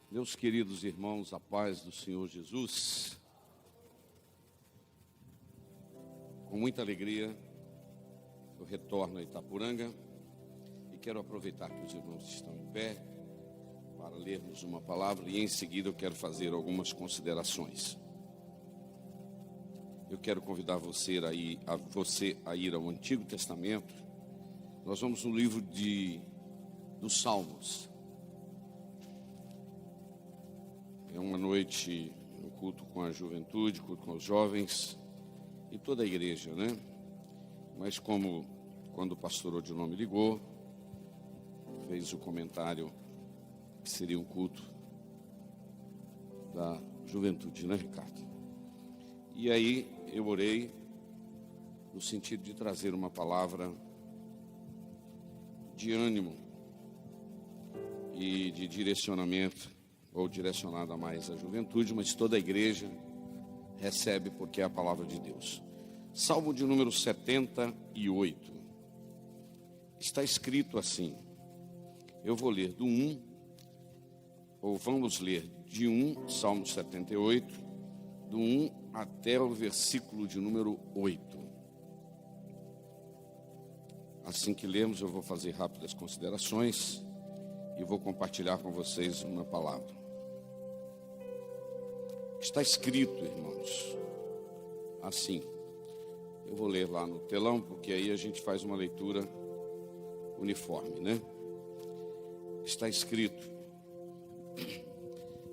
Meus queridos irmãos, a paz do Senhor Jesus, com muita alegria eu retorno a Itapuranga e quero aproveitar que os irmãos estão em pé para lermos uma palavra e em seguida eu quero fazer algumas considerações. Eu quero convidar você a ir ao Antigo Testamento. Nós vamos no livro dos Salmos. É uma noite, um culto com a juventude, culto com os jovens e toda a igreja, né? Mas quando o pastor Odilon me ligou, fez o comentário que seria um culto da juventude, né, Ricardo? E aí eu orei no sentido de trazer uma palavra de ânimo e de direcionamento, ou direcionada mais à juventude, mas toda a igreja recebe porque é a palavra de Deus. Salmo de número 78. Está escrito assim. Eu vou ler do 1, ou vamos ler de 1, Salmo 78, do 1 até o versículo de número 8. Assim que lermos, eu vou fazer rápidas considerações e vou compartilhar com vocês uma palavra. Está escrito, irmãos, assim. Eu vou ler lá no telão, porque aí a gente faz uma leitura uniforme, né? Está escrito: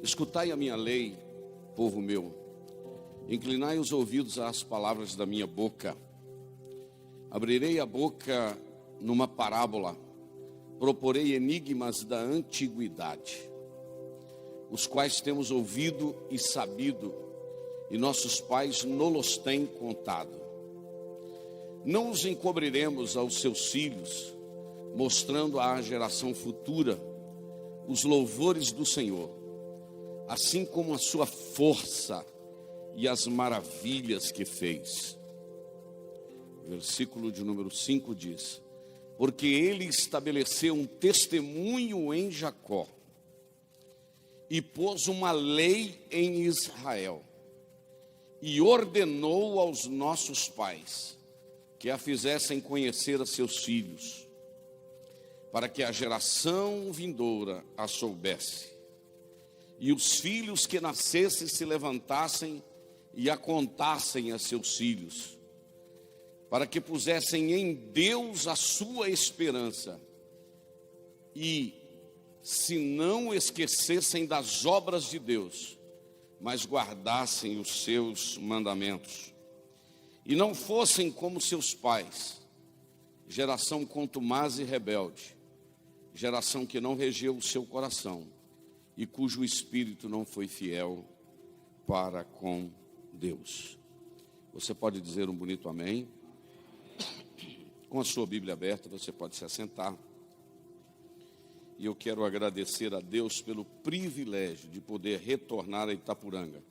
escutai a minha lei, povo meu, inclinai os ouvidos às palavras da minha boca. Abrirei a boca numa parábola, proporei enigmas da antiguidade, os quais temos ouvido e sabido, e nossos pais nos têm contado. Não os encobriremos aos seus filhos, mostrando à geração futura os louvores do Senhor, assim como a sua força e as maravilhas que fez. Versículo de número 5 diz: porque ele estabeleceu um testemunho em Jacó, e pôs uma lei em Israel, e ordenou aos nossos pais que a fizessem conhecer a seus filhos, para que a geração vindoura a soubesse, e os filhos que nascessem se levantassem e a contassem a seus filhos, para que pusessem em Deus a sua esperança, e se não esquecessem das obras de Deus, mas guardassem os seus mandamentos, e não fossem como seus pais, geração contumaz e rebelde, geração que não regeu o seu coração, e cujo espírito não foi fiel para com Deus. Você pode dizer um bonito amém? Com a sua Bíblia aberta, você pode se assentar. E eu quero agradecer a Deus pelo privilégio de poder retornar a Itapuranga.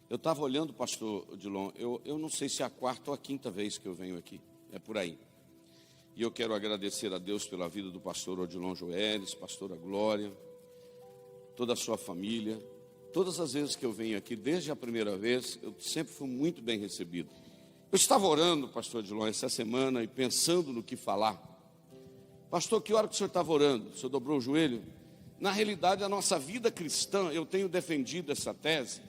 Eu estava olhando, pastor Odilon, eu não sei se é a quarta ou a quinta vez que eu venho aqui, é por aí. E eu quero agradecer a Deus pela vida do pastor Odilon Joeres, pastora Glória, toda a sua família. Todas as vezes que eu venho aqui, desde a primeira vez, eu sempre fui muito bem recebido. Eu estava orando, pastor Odilon, essa semana e pensando no que falar. Pastor, que hora que o senhor estava orando? O senhor dobrou o joelho? Na realidade, a nossa vida cristã, eu tenho defendido essa tese,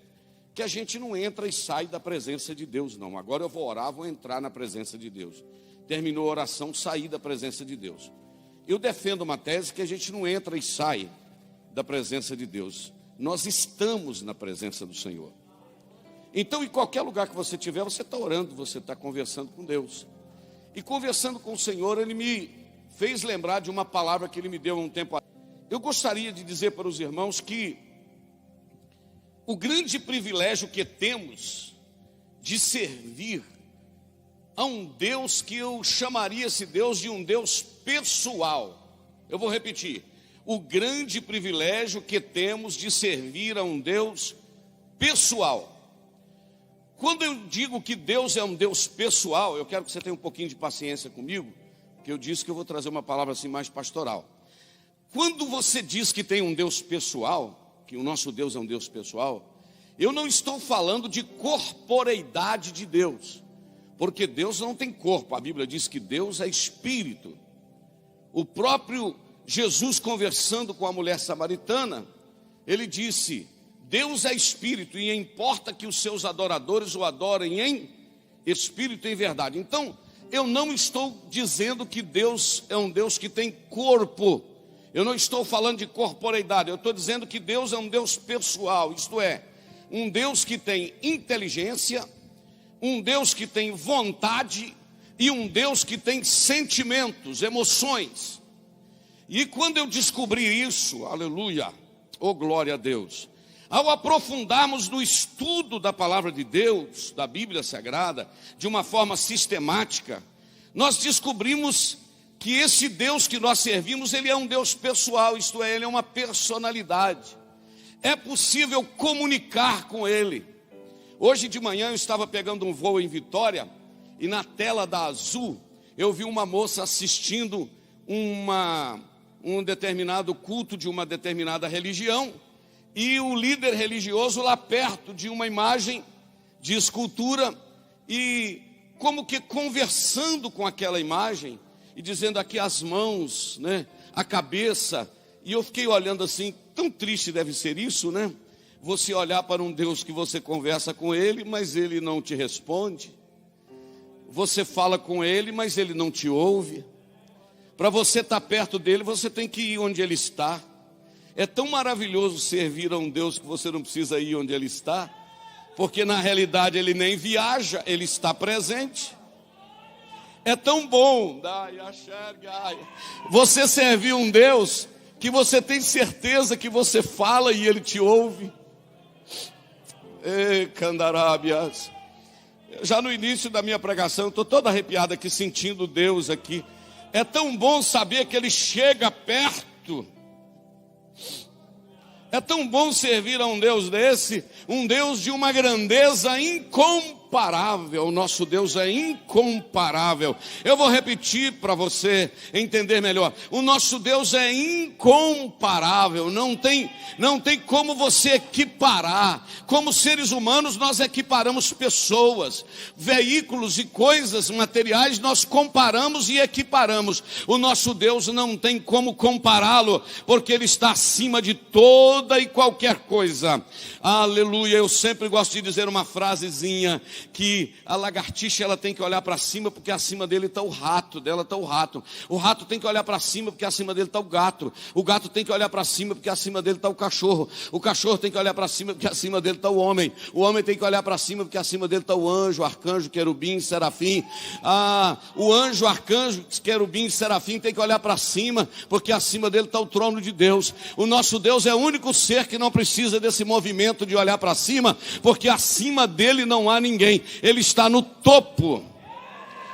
que a gente não entra e sai da presença de Deus, não. Agora eu vou orar, vou entrar na presença de Deus. Terminou a oração, saí da presença de Deus. Eu defendo uma tese que a gente não entra e sai da presença de Deus. Nós estamos na presença do Senhor. Então, em qualquer lugar que você estiver, você está orando, você está conversando com Deus. E conversando com o Senhor, Ele me fez lembrar de uma palavra que Ele me deu há um tempo atrás. Eu gostaria de dizer para os irmãos que o grande privilégio que temos de servir a um Deus que eu chamaria esse Deus de um Deus pessoal. Eu vou repetir. O grande privilégio que temos de servir a um Deus pessoal. Quando eu digo que Deus é um Deus pessoal, eu quero que você tenha um pouquinho de paciência comigo, porque eu disse que eu vou trazer uma palavra assim mais pastoral. Quando você diz que tem um Deus pessoal, que o nosso Deus é um Deus pessoal, eu não estou falando de corporeidade de Deus, porque Deus não tem corpo. A Bíblia diz que Deus é espírito. O próprio Jesus, conversando com a mulher samaritana, ele disse: Deus é espírito e importa que os seus adoradores o adorem em espírito e em verdade. Então, eu não estou dizendo que Deus é um Deus que tem corpo. Eu não estou falando de corporeidade. Eu estou dizendo que Deus é um Deus pessoal, isto é, um Deus que tem inteligência, um Deus que tem vontade e um Deus que tem sentimentos, emoções. E quando eu descobri isso, aleluia, oh glória a Deus, ao aprofundarmos no estudo da palavra de Deus, da Bíblia Sagrada, de uma forma sistemática, nós descobrimos que esse Deus que nós servimos, ele é um Deus pessoal, isto é, ele é uma personalidade. É possível comunicar com ele. Hoje de manhã eu estava pegando um voo em Vitória, e na tela da Azul, eu vi uma moça assistindo um determinado culto de uma determinada religião, e o líder religioso lá perto de uma imagem de escultura, e como que conversando com aquela imagem, e dizendo aqui as mãos, né, a cabeça, e eu fiquei olhando assim, tão triste deve ser isso, né? Você olhar para um Deus que você conversa com ele, mas ele não te responde. Você fala com ele, mas ele não te ouve. Para você estar perto dele, você tem que ir onde ele está. É tão maravilhoso servir a um Deus que você não precisa ir onde ele está, porque na realidade ele nem viaja, ele está presente. É tão bom você servir um Deus que você tem certeza que você fala e ele te ouve. Ei, Candarábias. Já no início da minha pregação, eu estou todo arrepiado aqui, sentindo Deus aqui. É tão bom saber que ele chega perto. É tão bom servir a um Deus desse, um Deus de uma grandeza incomparável. O nosso Deus é incomparável. Eu vou repetir para você entender melhor. O nosso Deus é incomparável. Não tem como você equiparar. Como seres humanos, nós equiparamos pessoas, veículos e coisas materiais, nós comparamos e equiparamos. O nosso Deus não tem como compará-lo, porque ele está acima de toda e qualquer coisa. Aleluia. Eu sempre gosto de dizer uma frasezinha, que a lagartixa ela tem que olhar para cima, porque acima dele está o rato, dela está o rato. O rato tem que olhar para cima, porque acima dele está o gato. O gato tem que olhar para cima, porque acima dele está o cachorro. O cachorro tem que olhar para cima, porque acima dele está o homem. O homem tem que olhar para cima, porque acima dele está o anjo, arcanjo, querubim, serafim. O anjo, arcanjo, querubim, serafim tem que olhar para cima, porque acima dele está o trono de Deus. O nosso Deus é o único ser que não precisa desse movimento de olhar para cima, porque acima dele não há ninguém. Ele está no topo.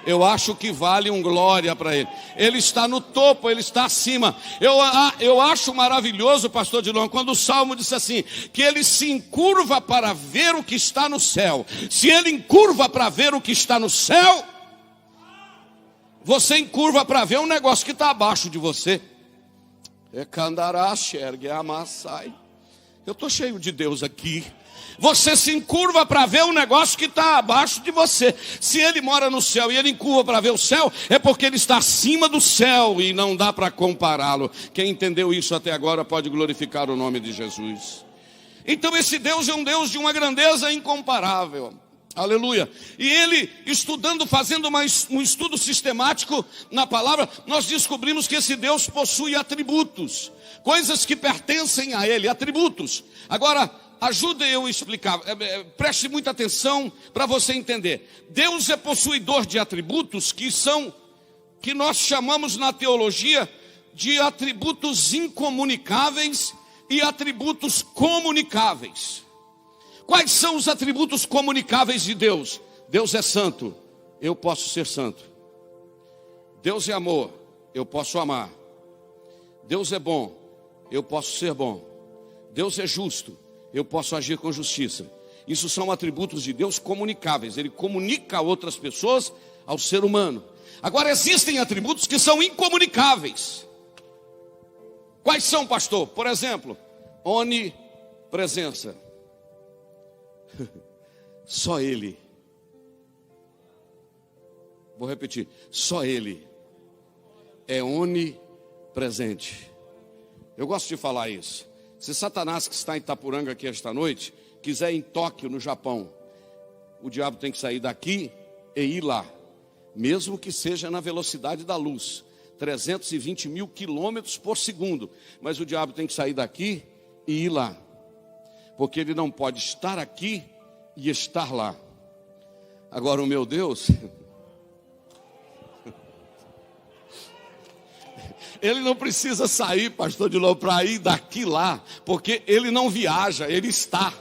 Eu acho que vale um glória para ele. Ele está no topo, ele está acima. Eu acho maravilhoso, pastor Dilon, quando o Salmo diz assim, que ele se encurva para ver o que está no céu. Se ele encurva para ver o que está no céu, você encurva para ver um negócio que está abaixo de você. Eu estou cheio de Deus aqui. Você se encurva para ver um negócio que está abaixo de você. Se ele mora no céu e ele encurva para ver o céu, é porque ele está acima do céu e não dá para compará-lo. Quem entendeu isso até agora pode glorificar o nome de Jesus. Então esse Deus é um Deus de uma grandeza incomparável. Aleluia. E ele, estudando, fazendo um estudo sistemático na palavra, nós descobrimos que esse Deus possui atributos, coisas que pertencem a ele, atributos. Agora, ajude eu a explicar, preste muita atenção para você entender. Deus é possuidor de atributos que nós chamamos na teologia de atributos incomunicáveis e atributos comunicáveis. Quais são os atributos comunicáveis de Deus? Deus é santo, eu posso ser santo. Deus é amor, eu posso amar. Deus é bom, eu posso ser bom. Deus é justo, eu posso agir com justiça. Isso são atributos de Deus comunicáveis. Ele comunica a outras pessoas, ao ser humano. Agora existem atributos que são incomunicáveis. Quais são, pastor? Por exemplo, presença. Só Ele. Vou repetir, só Ele é onipresente. Eu gosto de falar isso. Se Satanás, que está em Itapuranga aqui esta noite, quiser ir em Tóquio, no Japão, o diabo tem que sair daqui e ir lá, mesmo que seja na velocidade da luz, 320 mil quilômetros por segundo, mas o diabo tem que sair daqui e ir lá, porque ele não pode estar aqui e estar lá. Agora o meu Deus, Ele não precisa sair, pastor de novo, para ir daqui lá, porque Ele não viaja, Ele está.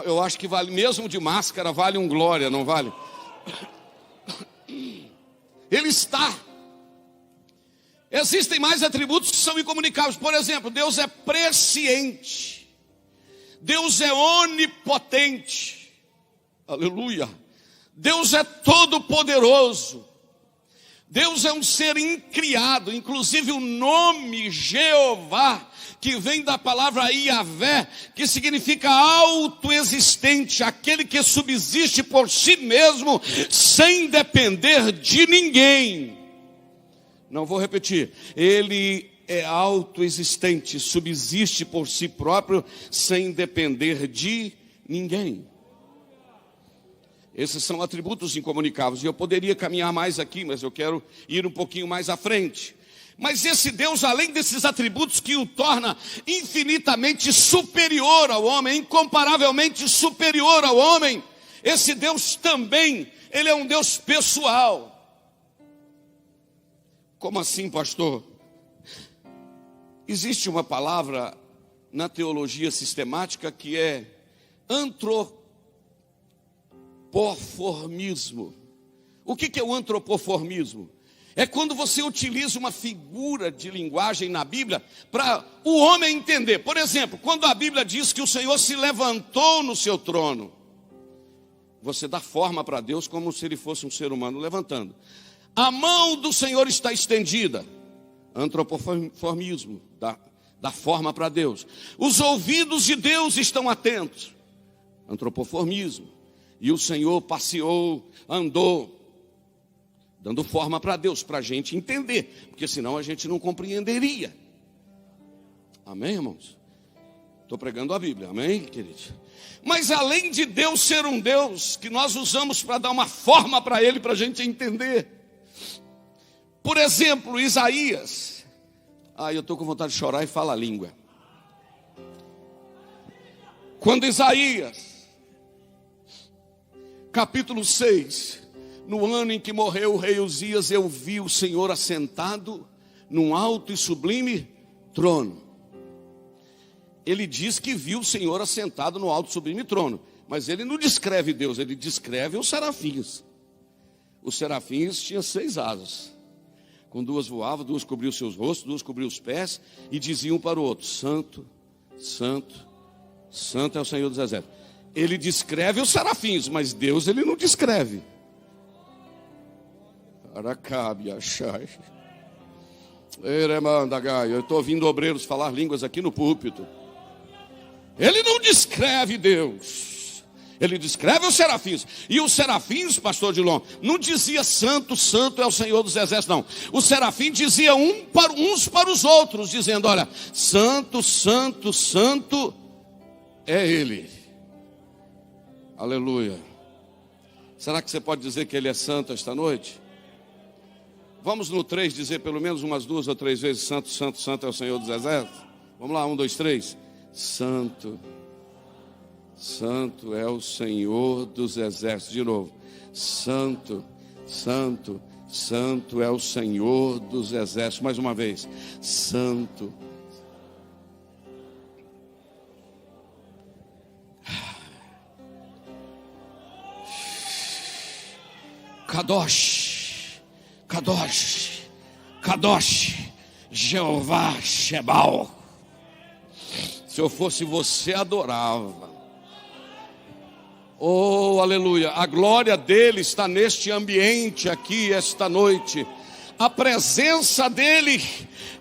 Eu acho que vale, mesmo de máscara, vale um glória, não vale? Ele está. Existem mais atributos que são incomunicáveis. Por exemplo, Deus é presciente. Deus é onipotente. Aleluia. Deus é todo poderoso. Deus é um ser incriado. Inclusive o nome Jeová, que vem da palavra Iavé, que significa autoexistente, aquele que subsiste por si mesmo, sem depender de ninguém. Não vou repetir. Ele é autoexistente, subsiste por si próprio, sem depender de ninguém. Esses são atributos incomunicáveis. E eu poderia caminhar mais aqui, mas eu quero ir um pouquinho mais à frente. Mas esse Deus, além desses atributos que o torna infinitamente superior ao homem, incomparavelmente superior ao homem, esse Deus também, Ele é um Deus pessoal. Como assim, pastor? Existe uma palavra na teologia sistemática que é antropoformismo. O que é o antropoformismo? É quando você utiliza uma figura de linguagem na Bíblia para o homem entender. Por exemplo, quando a Bíblia diz que o Senhor se levantou no seu trono, você dá forma para Deus como se Ele fosse um ser humano levantando. A mão do Senhor está estendida. Antropoformismo, dá forma para Deus. Os ouvidos de Deus estão atentos. Antropoformismo. E o Senhor passeou, andou, dando forma para Deus, para a gente entender, porque senão a gente não compreenderia. Amém, irmãos? Estou pregando a Bíblia, amém, queridos? Mas além de Deus ser um Deus que nós usamos para dar uma forma para Ele, para a gente entender. Por exemplo, Isaías. Eu estou com vontade de chorar e falar a língua. Quando Isaías, capítulo 6, no ano em que morreu o rei Uzias, eu vi o Senhor assentado num alto e sublime trono. Ele diz que viu o Senhor assentado no alto e sublime trono, mas ele não descreve Deus, ele descreve os serafins. Os serafins tinham 6 asas, com 2 voavam, 2 cobriam seus rostos, 2 cobriam os pés, e diziam um para o outro: Santo, Santo, Santo é o Senhor dos Exércitos. Ele descreve os serafins, mas Deus ele não descreve. Eu estou ouvindo obreiros falar línguas aqui no púlpito. Ele não descreve Deus, ele descreve os serafins. E os serafins, pastor Dilon, não dizia Santo, Santo é o Senhor dos Exércitos, não. Os serafins diziam uns para os outros, dizendo: olha, Santo, Santo, Santo é Ele. Aleluia. Será que você pode dizer que Ele é santo esta noite? Vamos no 3 dizer pelo menos umas 2 ou 3 vezes: Santo, Santo, Santo é o Senhor dos Exércitos. Vamos lá, 1, 2, 3. Santo, Santo é o Senhor dos Exércitos. De novo. Santo, Santo, Santo é o Senhor dos Exércitos. Mais uma vez. Santo. Kadosh, Kadosh, Kadosh, Jeová Shebal. Se eu fosse você, adorava. Oh, aleluia. A glória dele está neste ambiente aqui esta noite. a presença dele,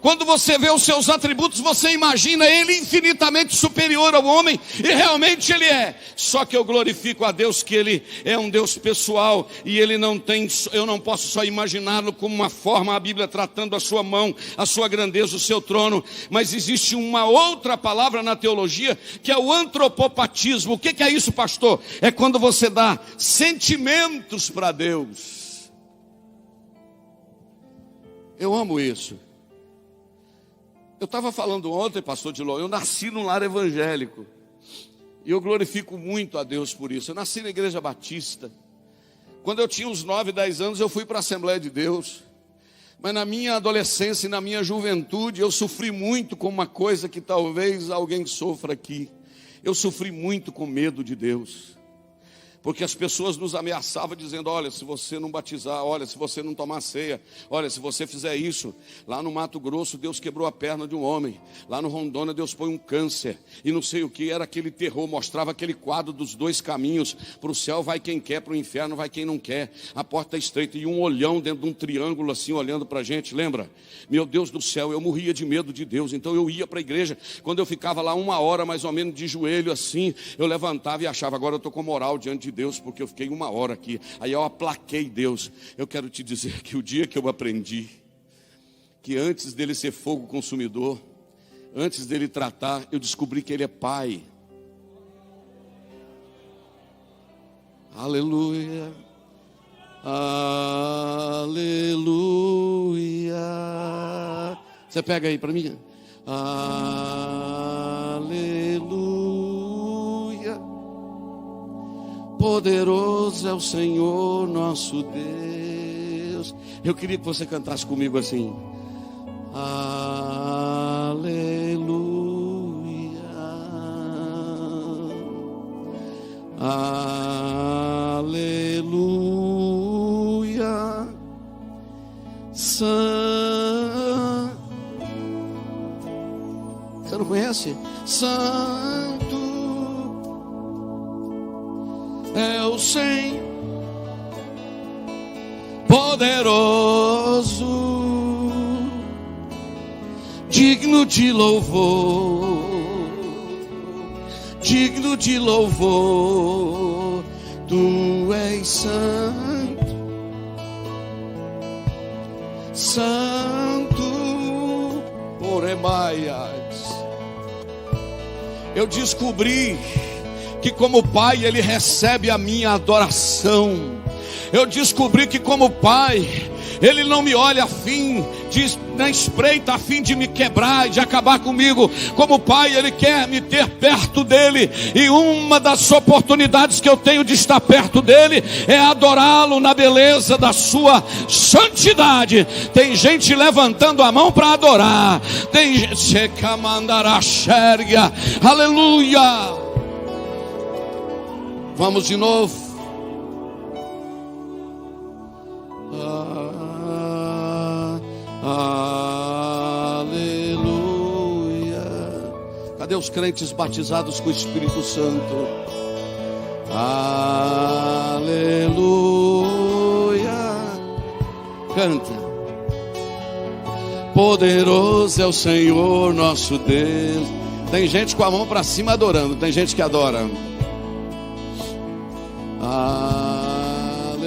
quando você vê os seus atributos, você imagina ele infinitamente superior ao homem, e realmente ele é. Só que eu glorifico a Deus que ele é um Deus pessoal, e ele não tem, eu não posso só imaginá-lo como uma forma, a Bíblia tratando a sua mão, a sua grandeza, o seu trono, mas existe uma outra palavra na teologia, que é o antropopatismo. O que é isso, pastor? É quando você dá sentimentos para Deus. Eu amo isso. Eu estava falando ontem, pastor Dilon, eu nasci num lar evangélico. E eu glorifico muito a Deus por isso. Eu nasci na Igreja Batista. Quando eu tinha uns 9, 10 anos, eu fui para a Assembleia de Deus. Mas na minha adolescência e na minha juventude, eu sofri muito com uma coisa que talvez alguém sofra aqui. Eu sofri muito com medo de Deus. Porque as pessoas nos ameaçavam dizendo, olha, se você não batizar, olha, se você não tomar ceia, olha, se você fizer isso. Lá no Mato Grosso, Deus quebrou a perna de um homem. Lá no Rondônia, Deus põe um câncer. E não sei o que, era aquele terror, mostrava aquele quadro dos dois caminhos. Para o céu vai quem quer, para o inferno vai quem não quer. A porta é estreita e um olhão dentro de um triângulo assim, olhando para a gente, lembra? Meu Deus do céu, eu morria de medo de Deus. Então eu ia para a igreja, quando eu ficava lá 1 hora mais ou menos de joelho assim, eu levantava e achava, agora eu estou com moral diante de Deus, porque eu fiquei 1 hora aqui. Aí eu aplaquei Deus. Eu quero te dizer que o dia que eu aprendi que antes dele ser fogo consumidor, antes dele tratar, eu descobri que ele é pai. Aleluia, aleluia. Você pega aí para mim. Aleluia. Poderoso é o Senhor nosso Deus. Eu queria que você cantasse comigo assim. Aleluia. Aleluia. Você não conhece? Santo é o Senhor, poderoso, digno de louvor, digno de louvor. Tu és santo, santo, oremaias. Eu descobri que como pai ele recebe a minha adoração. Eu descobri que como pai ele não me olha a fim de, na espreita, a fim de me quebrar e de acabar comigo. Como pai ele quer me ter perto dele, e uma das oportunidades que eu tenho de estar perto dele é adorá-lo na beleza da sua santidade. Tem gente levantando a mão para adorar, tem gente que mandará xérgia, aleluia. Vamos de novo. Aleluia. Cadê os crentes batizados com o Espírito Santo? Aleluia. Canta. Poderoso é o Senhor nosso Deus. Tem gente com a mão para cima adorando. Tem gente que adora. Aleluia.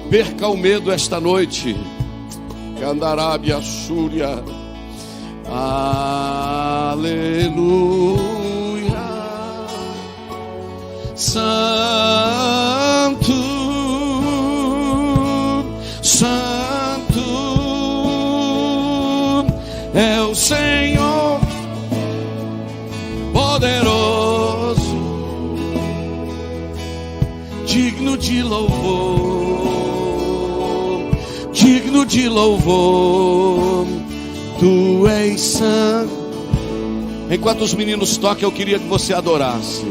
Perca o medo esta noite. Candarábia, Súria. Aleluia. Santo, santo é o Senhor, poderoso, digno de louvor, digno de louvor. Tu és santo. Enquanto os meninos tocam, eu queria que você adorasse.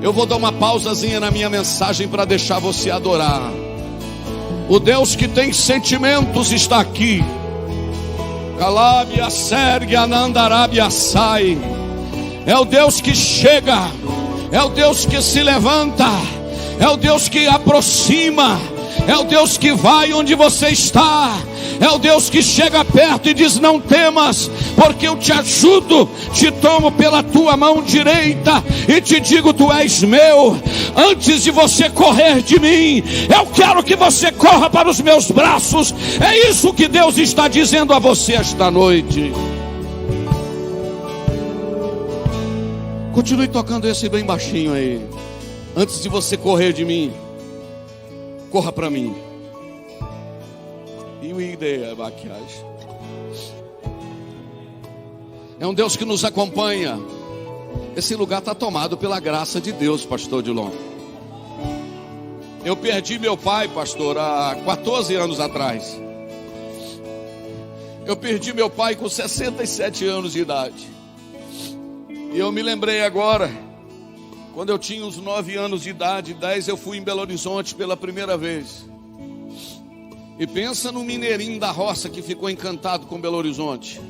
Eu vou dar uma pausazinha na minha mensagem para deixar você adorar. O Deus que tem sentimentos está aqui. Calabia, Sérgia, Nandarabia, sai. É o Deus que chega, é o Deus que se levanta, é o Deus que aproxima, é o Deus que vai onde você está, É o Deus que chega perto e diz: não temas, porque eu te ajudo, te tomo pela tua mão direita e te digo: tu és meu. Antes de você correr de mim, eu quero que você corra para os meus braços. É isso que Deus está dizendo a você esta noite. Continue tocando esse bem baixinho aí. Antes de você correr de mim, corra para mim. E o ideia, maquiagem. É um Deus que nos acompanha. Esse lugar está tomado pela graça de Deus, pastor Dilon. Eu perdi meu pai, pastor, há 14 anos atrás. Eu perdi meu pai com 67 anos de idade. E eu me lembrei agora, quando eu tinha uns 9 anos de idade, 10, eu fui em Belo Horizonte pela primeira vez. E pensa no mineirinho da roça que ficou encantado com Belo Horizonte.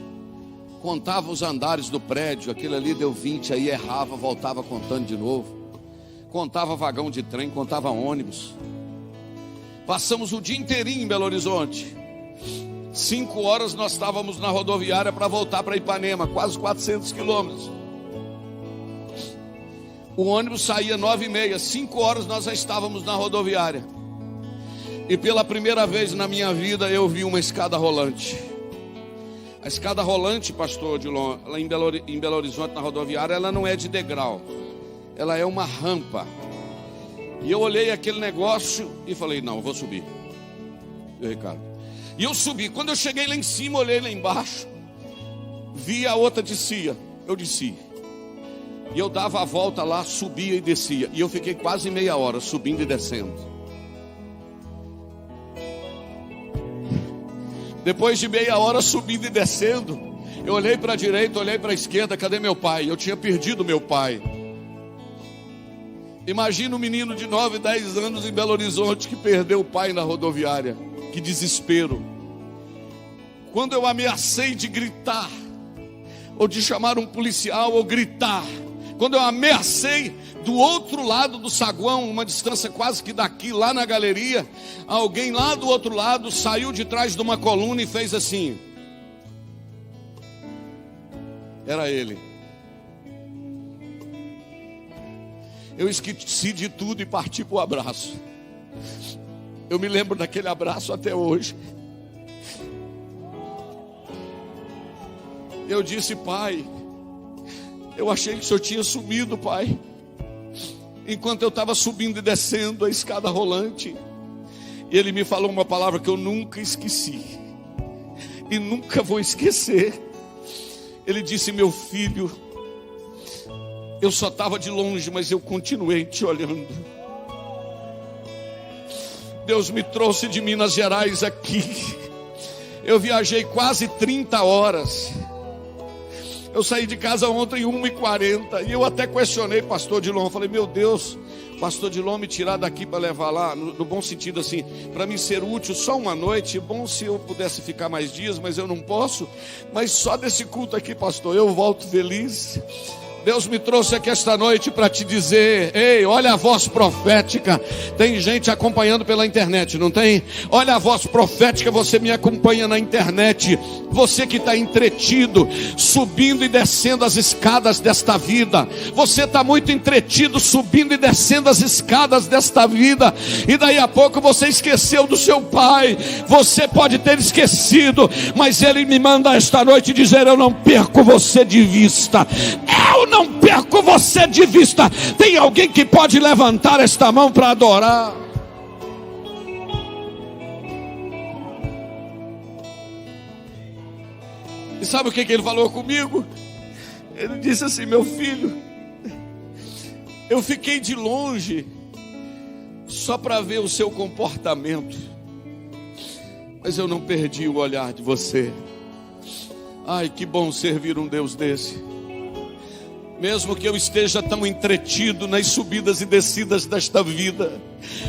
Contava os andares do prédio, aquele ali deu 20, aí errava, voltava contando de novo. Contava vagão de trem, contava ônibus. Passamos o dia inteirinho em Belo Horizonte. 5 horas nós estávamos na rodoviária para voltar para Ipanema, quase 400 quilômetros. O ônibus saía 9h30, 5 horas nós já estávamos na rodoviária. E pela primeira vez na minha vida eu vi uma escada rolante. A escada rolante, pastor Dilon, lá em Belo Horizonte, na rodoviária, ela não é de degrau. Ela é uma rampa. E eu olhei aquele negócio e falei: não, eu vou subir. E Ricardo. E eu subi. Quando eu cheguei lá em cima, olhei lá embaixo, vi a outra descia. Eu desci. E eu dava a volta lá, subia e descia. E eu fiquei quase meia hora subindo e descendo. Depois de meia hora subindo e descendo, eu olhei para a direita, olhei para a esquerda. Cadê meu pai? Eu tinha perdido meu pai. Imagina um menino de 9, 10 anos em Belo Horizonte que perdeu o pai na rodoviária. Que desespero. Quando eu ameacei de gritar, ou de chamar um policial, ou gritar, quando eu ameacei, do outro lado do saguão, uma distância quase que daqui, lá na galeria, alguém lá do outro lado saiu de trás de uma coluna e fez assim. Era ele. Eu esqueci de tudo e parti para o abraço. Eu me lembro daquele abraço até hoje. Eu disse: pai, eu achei que o senhor tinha sumido, pai. Enquanto eu estava subindo e descendo a escada rolante. E ele me falou uma palavra que eu nunca esqueci. E nunca vou esquecer. Ele disse: meu filho, eu só estava de longe, mas eu continuei te olhando. Deus me trouxe de Minas Gerais aqui. Eu viajei quase 30 horas. Eu saí de casa ontem 1h40. E eu até questionei pastor Dilon. Falei: meu Deus, pastor Dilon me tirar daqui para levar lá, no bom sentido assim, para mim ser útil só uma noite. Bom se eu pudesse ficar mais dias, mas eu não posso. Mas só desse culto aqui, pastor, eu volto feliz. Deus me trouxe aqui esta noite para te dizer: ei, olha a voz profética. Tem gente acompanhando pela internet, não tem? Olha a voz profética, você me acompanha na internet. Você que está entretido, subindo e descendo as escadas desta vida. Você está muito entretido, subindo e descendo as escadas desta vida. E daí a pouco você esqueceu do seu pai. Você pode ter esquecido, mas ele me manda esta noite dizer: eu não perco você de vista. Eu não perco você de vista. Tem alguém que pode levantar esta mão para adorar? E sabe o que ele falou comigo? Ele disse assim: meu filho, eu fiquei de longe só para ver o seu comportamento, mas eu não perdi o olhar de você. Ai, que bom servir um Deus desse. Mesmo que eu esteja tão entretido nas subidas e descidas desta vida,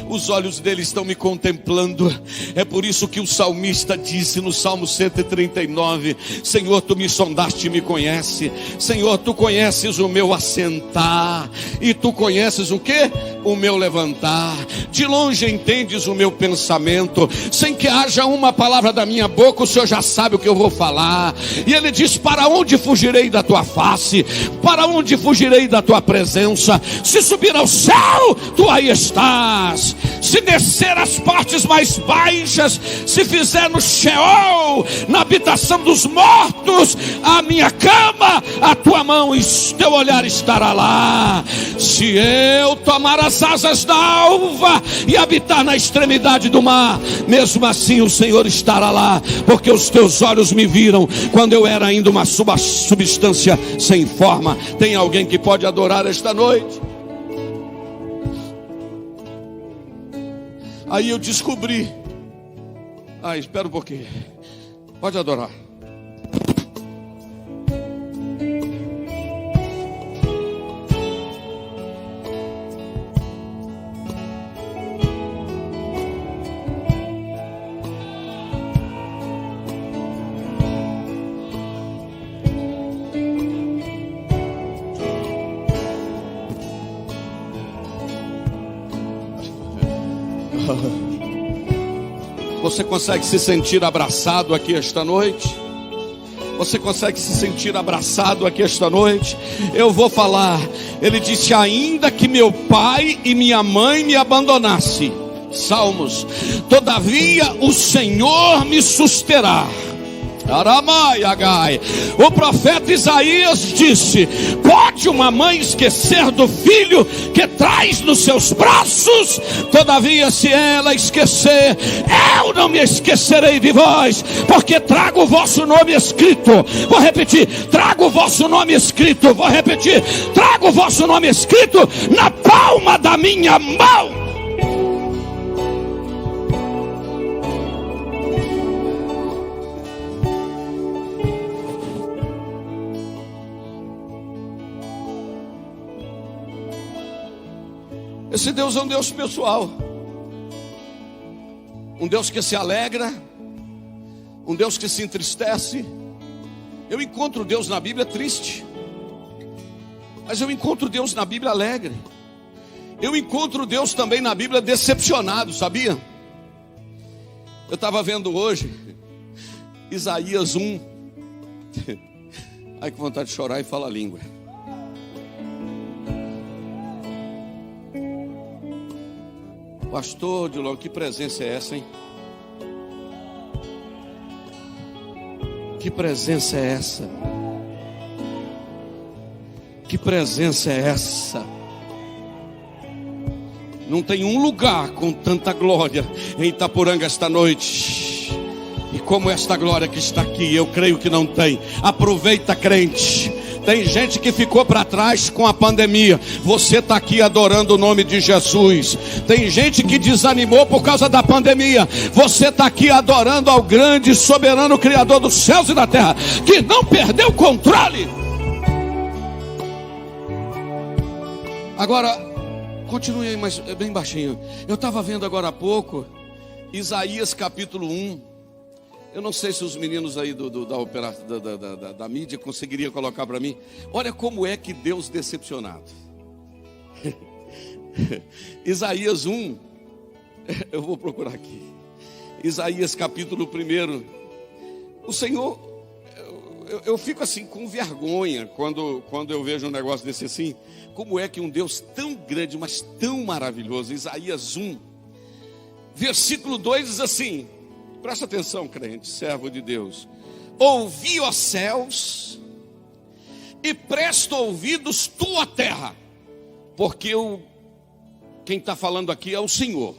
Os olhos dele estão me contemplando. É por isso que o salmista disse no Salmo 139: Senhor, tu me sondaste e me conhece. Senhor, tu conheces o meu assentar, e tu conheces o quê? O meu levantar. De longe entendes o meu pensamento. Sem que haja uma palavra da minha boca, o Senhor já sabe o que eu vou falar. E ele diz: para onde fugirei da tua face? Para onde fugirei da tua presença? Se subir ao céu, tu aí estás. Se descer as partes mais baixas, se fizer no Sheol, na habitação dos mortos, a minha cama, a tua mão e teu olhar estará lá. Se eu tomar as asas da alva e habitar na extremidade do mar, mesmo assim o Senhor estará lá, porque os teus olhos me viram quando eu era ainda uma substância sem forma. Tem alguém que pode adorar esta noite? Aí eu descobri. Espera um pouquinho. Pode adorar. Você consegue se sentir abraçado aqui esta noite? Você consegue se sentir abraçado aqui esta noite? Eu vou falar. Ele disse: ainda que meu pai e minha mãe me abandonassem. Salmos. Todavia o Senhor me susterá. O profeta Isaías disse: pode uma mãe esquecer do filho que traz nos seus braços? Todavia, se ela esquecer, eu não me esquecerei de vós, porque trago o vosso nome escrito. Vou repetir: trago o vosso nome escrito. Vou repetir: trago o vosso nome escrito na palma da minha mão. Esse Deus é um Deus pessoal, um Deus que se alegra, um Deus que se entristece. Eu encontro Deus na Bíblia triste, mas eu encontro Deus na Bíblia alegre. Eu encontro Deus também na Bíblia decepcionado, sabia? Eu estava vendo hoje Isaías 1. Ai, que vontade de chorar e falar a língua. Pastor Dilon, que presença é essa, hein? Que presença é essa? Que presença é essa? Não tem um lugar com tanta glória em Itaporanga esta noite. E como esta glória que está aqui, eu creio que não tem. Aproveita, crente. Tem gente que ficou para trás com a pandemia. Você está aqui adorando o nome de Jesus. Tem gente que desanimou por causa da pandemia. Você está aqui adorando ao grande, soberano Criador dos céus e da terra, que não perdeu o controle. Agora, continue aí, mas bem baixinho. Eu estava vendo agora há pouco Isaías capítulo 1. Eu não sei se os meninos aí da mídia conseguiriam colocar para mim. Olha como é que Deus decepcionado. Isaías 1. Eu vou procurar aqui. Isaías capítulo 1. O Senhor, eu fico assim com vergonha quando eu vejo um negócio desse assim. Como é que um Deus tão grande, mas tão maravilhoso. Isaías 1, versículo 2 diz assim. Presta atenção, crente, servo de Deus. Ouvi, ó céus, e presta ouvidos tua terra. Porque quem está falando aqui é o Senhor.